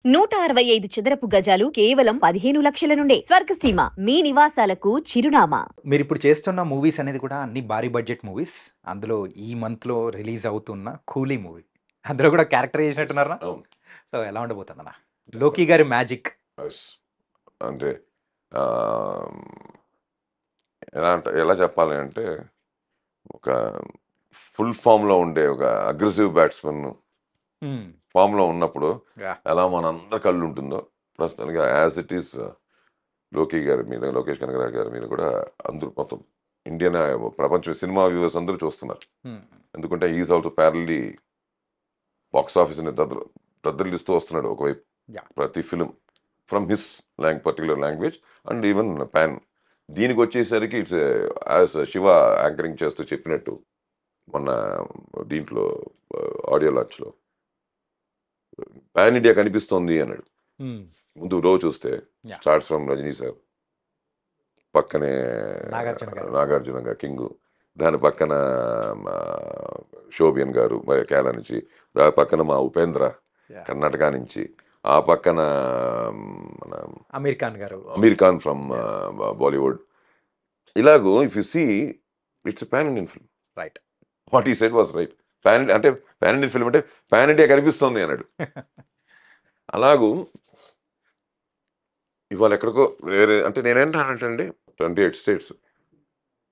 165 చదరపు గజాలు కేవలం 15 లక్షల నుండే. స్వర్గసీమ మీ నివాసాలకు చిరునామా. మీరు ఇప్పుడు చేస్తున్న మూవీస్ అనేది కూడా అన్ని భారీ బడ్జెట్ మూవీస్. అందులో ఈ మంత్‌లో రిలీజ్ అవుతున్న 'కూలీ' మూవీ. అందులో కూడా క్యారెక్టర్ చేసినట్టున్నారా? అవును. సో, ఎలా ఉండబోతుందన్న? 'లోకి' గారి మ్యాజిక్. యెస్. అంటే ఆహ్, ఎలా చెప్పాలి అంటే, ఒక ఫుల్ ఫామ్‌లో ఉండే ఒక అగ్రెసివ్ బ్యాట్స్‌మన్ హ్మ్. ఫామ్‌లో ఉన్నప్పుడు యాహ్! ఎలా మనందరి కళ్ళు ఉంటుందో, ప్రస్తుతానికి as it is Lokesh Kanagaraj గారి మీద కూడా అందరూ మొత్తం ఇండియన్ ప్రపంచ సినిమా వ్యూవర్స్ అందరూ చూస్తున్నారు. హ్మ్. ఎందుకంటే he is also parallelly box ఆఫీస్‌ని దద్దరిల్లిస్తూ వస్తున్నాడు ఒకవైపు. యాహ్! ప్రతి film from his particular language and even pan. దీనికొచ్చేసరికి ఇట్స్ యాజ్ శివ యాంకరింగ్ చేస్తూ చెప్పినట్టు మొన్న దీంట్లో ఆడియో లాంచ్‌లో పాన్ ఇండియా కనిపిస్తోంది అన్నాడు. హ్మ్. ముందు రోజు చూస్తే yeah! Starts from Rajini sir, పక్కనే నాగార్జున గారు కింగు, దాని పక్కన మా శోభియన్ గారు కేరళ నుంచి, దాని పక్కన మా ఉపేంద్ర యాహ్! కర్ణాటక నుంచి, ఆ పక్కన మన అమీర్ ఖాన్ ఫ్రమ్ బాలీవుడ్. ఇలాగూ if you see it's pan Indian film. Right. What he said was right. Pan Indian film అంటే పాన్ ఇండియా కనిపిస్తోంది అన్నాడు. అలాగూ ఇవాళ ఎక్కడికో వేరే అంటే నేనేంటానంటే 28 స్టేట్స్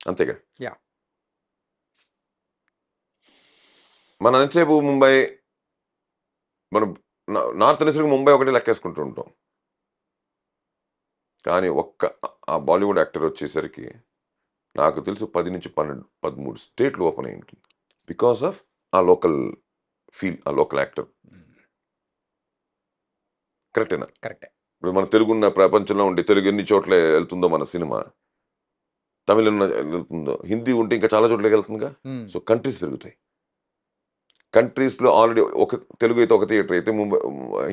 అంతేగా. యాహ్! మన ఎంతసేపు ముంబై, మనం నార్త్ అనేసరికి ముంబై ఒకటి లెక్కేసుకుంటూ ఉంటాం. కానీ ఆ బాలీవుడ్ యాక్టర్ వచ్చేసరికి నాకు తెలుసు 10 నుంచి 12, 13 స్టేట్లు ఓపెన్ అయ్యి ఉంటుంది. బికాస్ ఆఫ్ ఆ లోకల్ ఫీల్, ఆ లోకల్ యాక్టర్. కరెక్టేనా? కరెక్టే. ఇప్పుడు మన తెలుగున్న ప్రపంచంలో ఉండే తెలుగు ఎన్ని చోట్ల వెళ్తుందో మన సినిమా, తమిళ వెళ్తుందో, హిందీ ఉంటే ఇంకా చాలా చోట్లకి వెళ్తుందిగా. హ్మ్. సో కంట్రీస్ పెరుగుతాయి. కంట్రీస్లో ఆల్రెడీ ఒక తెలుగు అయితే ఒక థియేటర్ అయితే, ముంబై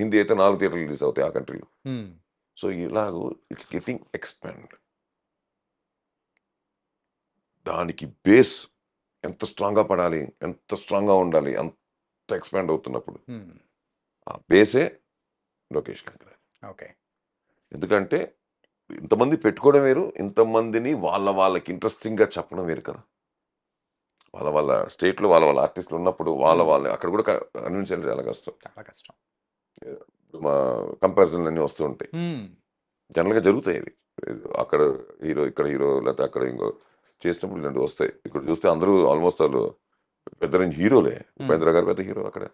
హిందీ అయితే 4 థియేటర్లు రిలీజ్ అవుతాయి ఆ కంట్రీలో. హ్మ్. సో ఇలాగూ ఇట్స్ గెటింగ్ ఎక్స్పాండ్. దానికి బేస్ ఎంత స్ట్రాంగ్గా పడాలి, ఎంత స్ట్రాంగ్గా ఉండాలి, అంత ఎక్స్పాండ్ అవుతున్నప్పుడు హ్మ్. ఆ బేసే లోకేష్ కనగరాజు. ఓకే. ఎందుకంటే ఇంతమంది పెట్టుకోవడం వేరు, ఇంతమందిని వాళ్ళకి ఇంట్రెస్టింగ్గా చెప్పడం వేరు కదా. వాళ్ళ స్టేట్లో వాళ్ళ ఆర్టిస్టులు ఉన్నప్పుడు వాళ్ళు అక్కడ కూడా కన్విన్స్ చేయడం చాలా కష్టం. చాలా కష్టం. మా కంపారిజన్లు అన్నీ వస్తూ ఉంటాయి. హ్మ్. జనరల్గా జరుగుతాయి ఇవి. అక్కడ హీరో, ఇక్కడ హీరో, లేకపోతే అక్కడ ఇంకో చేసినప్పుడు ఇలాంటివి వస్తాయి. ఇక్కడ చూస్తే అందరూ ఆల్మోస్ట్ వాళ్ళు పెద్ద రేంజ్ హీరోలే. ఉపేంద్ర గారు పెద్ద హీరో అక్కడ.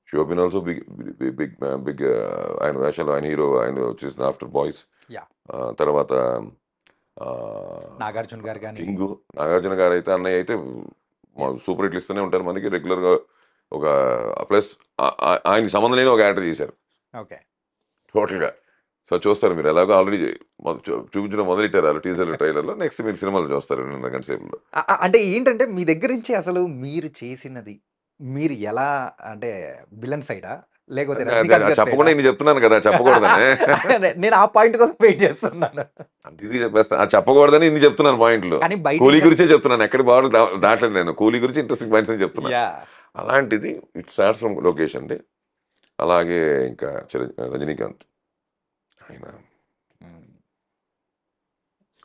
శోభిన్ ఆల్సో బిగ్ ఆయన వేషాలు, ఆయన హీరో, ఆయన వచ్చేసిన ఆఫ్టర్ బాయ్స్. యాహ్! తర్వాత నాగార్జున గారు గాని. కింగు, నాగార్జున గారు అయితే అన్నయ్య అయితే సూపర్ హిట్లు ఇస్తూనే ఉంటారు మనకి రెగ్యులర్గా. ఒక ప్లస్ ఆయనకి సంబంధం లేని ఒక యాక్టర్ చేశారు ఓకే. టోటల్గా. సో చూస్తారు మీరు, ఎలాగో ఆల్రెడీ చూపించడం మొదలెట్టారు వాళ్ళు టీజర్లు, ట్రైలర్లో. నెక్స్ట్ మీరు సినిమాలు చూస్తారు 2.5 గంటల సేపులో. అంటే ఏంటంటే మీ దగ్గర నుంచి అసలు మీరు చేసినది, మీరు ఎలా అంటే విలన్ సైడా? లేకపోతే రజనీకాంత్ గారి చెప్పకుండా సైడా? ఇన్ని చెప్తున్నాను కదా, చెప్పకూడదని. నేను ఆ పాయింట్ కోసం వెయిట్ చేస్తున్నాను. అంత ఈజీ చెప్పేస్తా, చెప్పకూడదని ఇన్ని చెప్తున్నాను పాయింట్లు. కానీ బయట కూలీ గురించే చెప్తున్నాను, ఎక్కడి బాగా దాటలేదు నేను. కూలీ గురించి ఇంట్రెస్టింగ్ పాయింట్స్ అని చెప్తున్నాను. యాహ్! అలాంటిది ఇట్స్ స్టార్ట్స్ ఫ్రమ్ లోకేష్ అండి. అలాగే ఇంకా రజనీకాంత్ ఆయన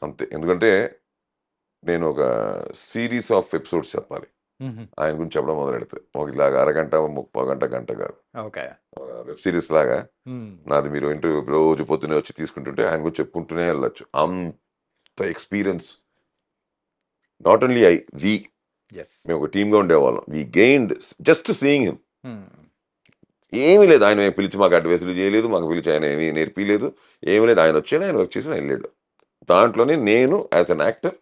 అంతే. ఎందుకంటే నేను ఒక సిరీస్ ఆఫ్ ఎపిసోడ్స్ చెప్పాలి ఆయన గురించి చెప్పడం మొదలెడితే. ఒక ఇలాగా అరగంట, 30 గంట, గంట కాదు. ఓకే. వెబ్ సిరీస్ లాగా నాది. మీరు ఇంటర్వ్యూ రోజు పొద్దునే వచ్చి తీసుకుంటుంటే ఆయన గురించి చెప్పుకుంటూనే వెళ్ళచ్చు. అంత ఎక్స్పీరియన్స్. నాట్ ఓన్లీ మేము ఒక టీమ్గా ఉండేవాళ్ళం. వి గెయిన్డ్ జస్ట్ సీయింగ్ హిమ్. ఏమీ లేదు, ఆయన పిలిచి మాకు అడ్వైసులు చేయలేదు, మాకు పిలిచి ఆయన ఏమీ నేర్పించలేదు, ఏమీ లేదు. ఆయన వచ్చాడు, ఆయన వర్క్ చేసి వెళ్ళాడు. దాంట్లోనే నేను యాజ్ అన్ యాక్టర్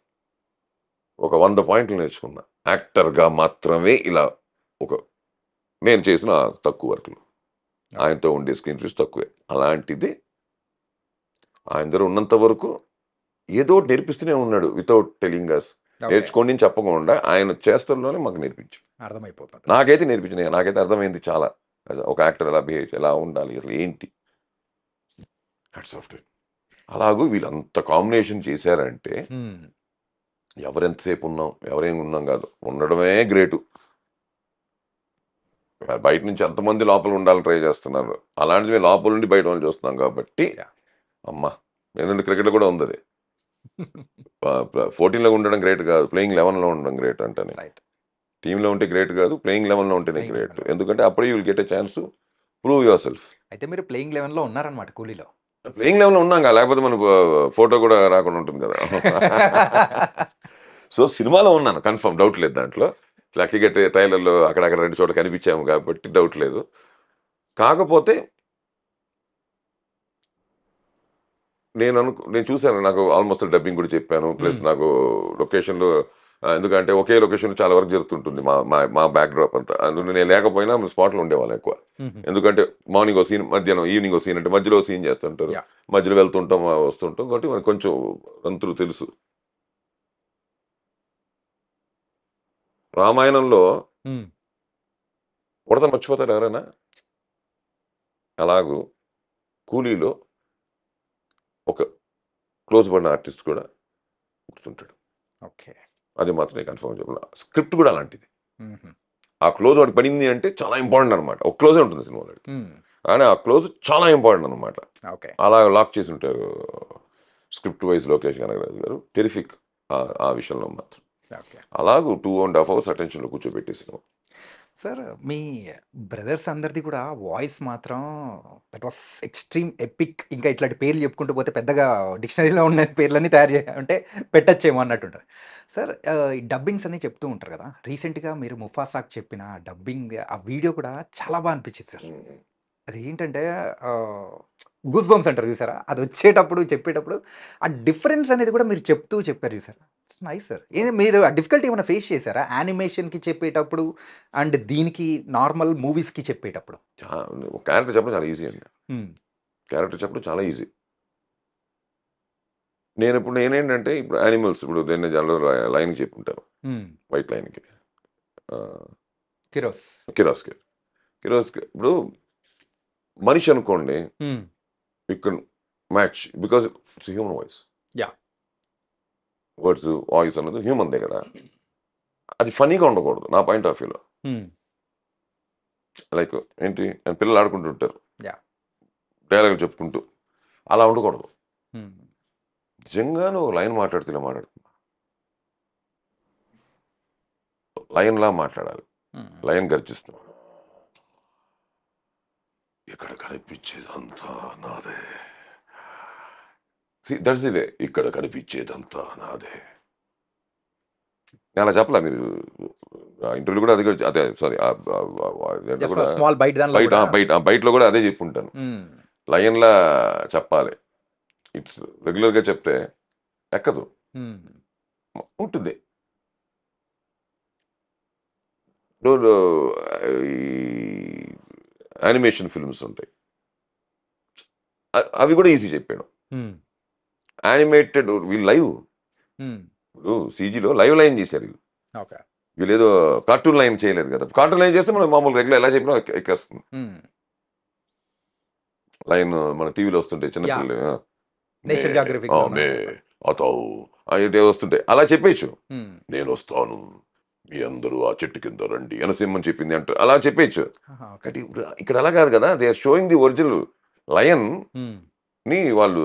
ఒక 100 పాయింట్లు నేర్చుకున్నా. యాక్టర్గా మాత్రమే ఇలా నేను చేసిన తక్కువ వర్క్లు, ఆయనతో ఉండే స్క్రీన్ ప్లేస్ తక్కువే. అలాంటిది ఆయన దగ్గర ఉన్నంత వరకు ఏదో నేర్పిస్తూనే ఉన్నాడు వితౌట్ టెలింగ్ అస్. నేర్చుకోండి అని చెప్పకుండా ఆయన చేస్తల్లోనే మాకు నేర్పించాడు. అర్థమైపోతుంది. నాకైతే నేర్పించింది, నాకైతే అర్థమైంది చాలా. ఒక యాక్టర్ ఎలా బిహేవ్, ఎలా ఉండాలి, అసలు ఏంటి. అలాగూ వీళ్ళంత కాంబినేషన్ చేశారంటే ఎవరెంతసేపు ఉన్నాం, ఎవరేం ఉన్నాం కాదు, ఉండడమే గ్రేటు. బయట నుంచి ఎంతమంది లోపల ఉండాలని ట్రై చేస్తున్నారు, అలాంటిది మేము లోపల నుండి బయట వాళ్ళు చూస్తున్నాం కాబట్టి Yeah. అమ్మా ఎందుకంటే క్రికెట్ కూడా ఉంది అది. 14లో ఉండడం గ్రేట్ కాదు, ప్లేయింగ్ 11లో ఉండడం గ్రేట్ అంటాను. రైట్. టీంలో ఉంటే గ్రేట్ కాదు, ప్లేయింగ్ 11లో ఉంటేనే Playing గ్రేట్. 11. ఎందుకంటే అప్పుడే you will get a chance to prove your self. అయితే మీరు ప్లేయింగ్ 11లో ఉన్నారనమాట కూలీలో. ప్లేయింగ్ 11లో ఉన్నాం కదా, లేకపోతే మనకు ఫోటో కూడా రాకుండా ఉంటుంది కదా. సో సినిమాలో ఉన్నాను కన్ఫర్మ్, డౌట్ లేదు దాంట్లో. లక్కీగా ట్రైలర్లో అక్కడక్కడ 2 చోట్ల కనిపించాము కాబట్టి డౌట్ లేదు. కాకపోతే నేను చూశాను, నాకు ఆల్మోస్ట్ డబ్బింగ్ కూడా చెప్పాను. ప్లస్ నాకు లొకేషన్లో, ఎందుకంటే ఒకే లొకేషన్ చాలా వరకు జరుగుతుంటుంది మా బ్యాక్ డ్రాప్ అంతా. అందులో నేను లేకపోయినా స్పాట్లో ఉండేవాళ్ళం ఎక్కువ. ఎందుకంటే మార్నింగ్ ఓ సీన్, మధ్యాహ్నం ఈవినింగ్ ఓ సీన్, అంటే మధ్యలో సీన్ చేస్తుంటారు, Yeah. మధ్యలో వెళ్తుంటాం వస్తుంటాం కాబట్టి మనకు కొంచెం తంతులు తెలుసు. రామాయణంలో ఉడత మర్చిపోతారు ఎవరైనా? అలాగూ కూలీలో ఒక క్లోజ్ పడిన ఆర్టిస్ట్ కూడా గుర్తుంటాడు. ఓకే. అది మాత్రం నేను కన్ఫర్మ్ చెప్పాను. స్క్రిప్ట్ కూడా అలాంటిది. ఆ క్లోజ్ వాడికి పడింది అంటే చాలా ఇంపార్టెంట్ అనమాట. ఒక క్లోజే ఉంటుంది సినిమాలో, కానీ ఆ క్లోజ్ చాలా ఇంపార్టెంట్ అనమాట. ఓకే. అలా లాక్ చేసి ఉంటారు స్క్రిప్ట్ వైజ్ లోకేష్ కనగరాజు గారు. టెరిఫిక్ ఆ విషయంలో మాత్రం. ఓకే. అలాగూ 2.5 hours అటెన్షన్లో కూర్చోబెట్టే సినిమా. సార్, మీ బ్రదర్స్ అందరిది కూడా వాయిస్ మాత్రం దట్ వాస్ ఎక్స్ట్రీమ్ ఎపిక్. ఇంకా ఇట్లాంటి పేర్లు చెప్పుకుంటూ పోతే పెద్దగా డిక్షనరీలో ఉన్న పేర్లన్నీ తయారు అంటే పెట్టచ్చేమో అన్నట్టుంటారు. సార్, ఈ డబ్బింగ్స్ అని చెప్తూ ఉంటారు కదా. రీసెంట్గా మీరు ముఫాసాకు చెప్పిన డబ్బింగ్ ఆ వీడియో కూడా చాలా బాగా అనిపించింది సార్. అది ఏంటంటే గూస్ బంప్స్ అంటారు చూసారా, అది వచ్చేటప్పుడు చెప్పేటప్పుడు ఆ డిఫరెన్స్ అనేది కూడా మీరు చెప్పారు చూసారా. Nice sir. మీరు ఆ డిఫికల్టీ ఏమైనా ఫేస్ చేశారా యానిమేషన్కి చెప్పేటప్పుడు అండ్ దీనికి నార్మల్ మూవీస్కి చెప్పేటప్పుడు? క్యారెక్టర్ చెప్పడం చాలా ఈజీ అండి. క్యారెక్టర్ చెప్పడం చాలా ఈజీ. నేనేంటంటే ఇప్పుడు యానిమల్స్, ఇప్పుడు నేను జనరల్ లైన్కి చెప్పుకుంటాను, వైట్ లైన్కి, కిరోస్కి. ఇప్పుడు మనిషి అనుకోండి, you can match because it's human voice. Words voice అన్నది హ్యూమన్దే కదా, అది ఫనీగా ఉండకూడదు నా పాయింట్ ఆఫ్ వ్యూలో. లైక్ ఏంటి, పిల్లలు ఆడుకుంటుంటారు డైలాగులు చెప్పుకుంటూ, అలా ఉండకూడదు. నిజంగా నువ్వు లైన్ మాట్లాడుతున్నా లైన్లా మాట్లాడాలి. లైన్ గర్జిస్తున్నావు, ఇక్కడ కనిపించేదంతా నాదే, దట్స్ ది వే, ఇక్కడ కనిపించేదంతా నాదే. నేను అలా చెప్పలే, మీరు ఇంటర్వ్యూ కూడా అదే సారీ బయటలో కూడా అదే చెప్పుంటాను. లయన్లా చెప్పాలి. ఇట్స్ రెగ్యులర్గా చెప్తే ఎక్కదు, ఉంటుంది. యానిమేషన్ ఫిల్మ్స్ ఉంటాయి, అవి కూడా ఈజీ చెప్పాడు. యానిమేటెడ్ వీళ్ళు లైవ్, సీజీలో లైవ్ లైన్ చేశారు వీళ్ళు, ఏదో కార్టూన్ లైన్ చేయలేదు కదా. కార్టూన్ లైన్ చేస్తే మనం మామూలు రెగ్యులర్ ఎలా చెప్పినా ఎక్కేస్తుంది. లైన్ మన టీవీలో వస్తుంటాయి చిన్నపిల్లలు, వస్తుంటాయి, అలా చెప్పేయచ్చు. నేను వస్తాను, మీ అందరూ ఆ చెట్టు కింద రండి, ఎనసింహం చెప్పింది అంటారు, అలా చెప్పేయచ్చు. ఇక్కడ అలా కాదు కదా, they are showing the original lion ని వాళ్ళు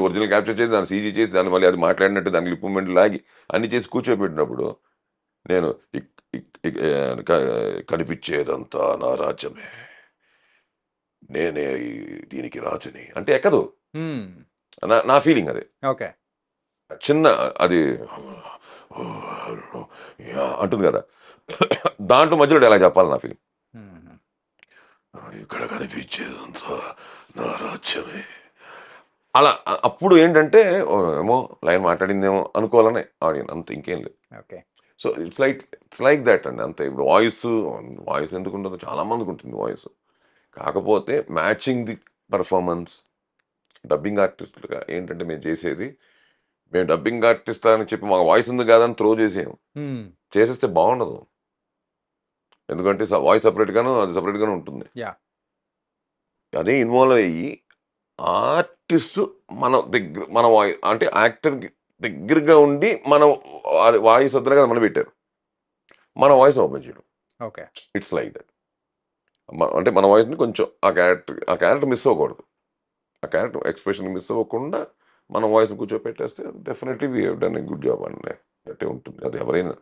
ఒరిజినల్ క్యాప్చర్ చేసి దాన్ని సీజీ చేసి దాన్ని మళ్ళీ అది మాట్లాడినట్టు దానికి లిప్ మూమెంట్ లాగి అన్ని చేసి కూర్చోబెట్టినప్పుడు నేను కనిపించేదంతా నా రాజ్యమే, నేనే దీనికి రాజుని అంటే ఎక్కదు. నా ఫీలింగ్ అది. ఓకే. చిన్న అది అంటుంది కదా, దాంట్లో మధ్యలో ఎలా చెప్పాలి నా ఫీలింగ్. ఇక్కడ కనిపించేదంతా నా రాజ్యమే, అలా. అప్పుడు ఏంటంటే ఏమో లైన్ మాట్లాడిందేమో అనుకోవాలనే ఆడియన్స్, అంత ఇంకేం లేదు. Okay. So it's like that అండి, అంతే. ఇప్పుడు వాయిస్ ఎందుకు ఉండదు, చాలా మందికి ఉంటుంది వాయిస్. కాకపోతే మ్యాచింగ్ ది పర్ఫార్మెన్స్. డబ్బింగ్ ఆర్టిస్ట్గా ఏంటంటే మేము చేసేది, మేము డబ్బింగ్ ఆర్టిస్ట్ అని చెప్పి మాకు వాయిస్ ఉంది కాదని త్రో చేసాము. చేసేస్తే బాగుండదు, ఎందుకంటే వాయిస్ సపరేట్గాను అది సపరేట్గానే ఉంటుంది. అదే ఇన్వాల్వ్ అయ్యి ఆర్టిస్ట్ మన వాయిస్ అంటే యాక్టర్ దగ్గరగా ఉండి మన వాయిస్ వద్దనే కదా మనం పెట్టారు, మన వాయిస్ ఓపెన్ చేయడం. ఓకే. It's like that. అంటే మన వాయిస్ని కొంచెం ఆ క్యారెక్టర్ మిస్ అవ్వకూడదు. ఆ క్యారెక్టర్ ఎక్స్ప్రెషన్ మిస్ అవ్వకుండా మన వాయిస్ని కూర్చోపెట్టేస్తే definitely we have done a good job అండి. అట్టే ఉంటుంది అది ఎవరైనా.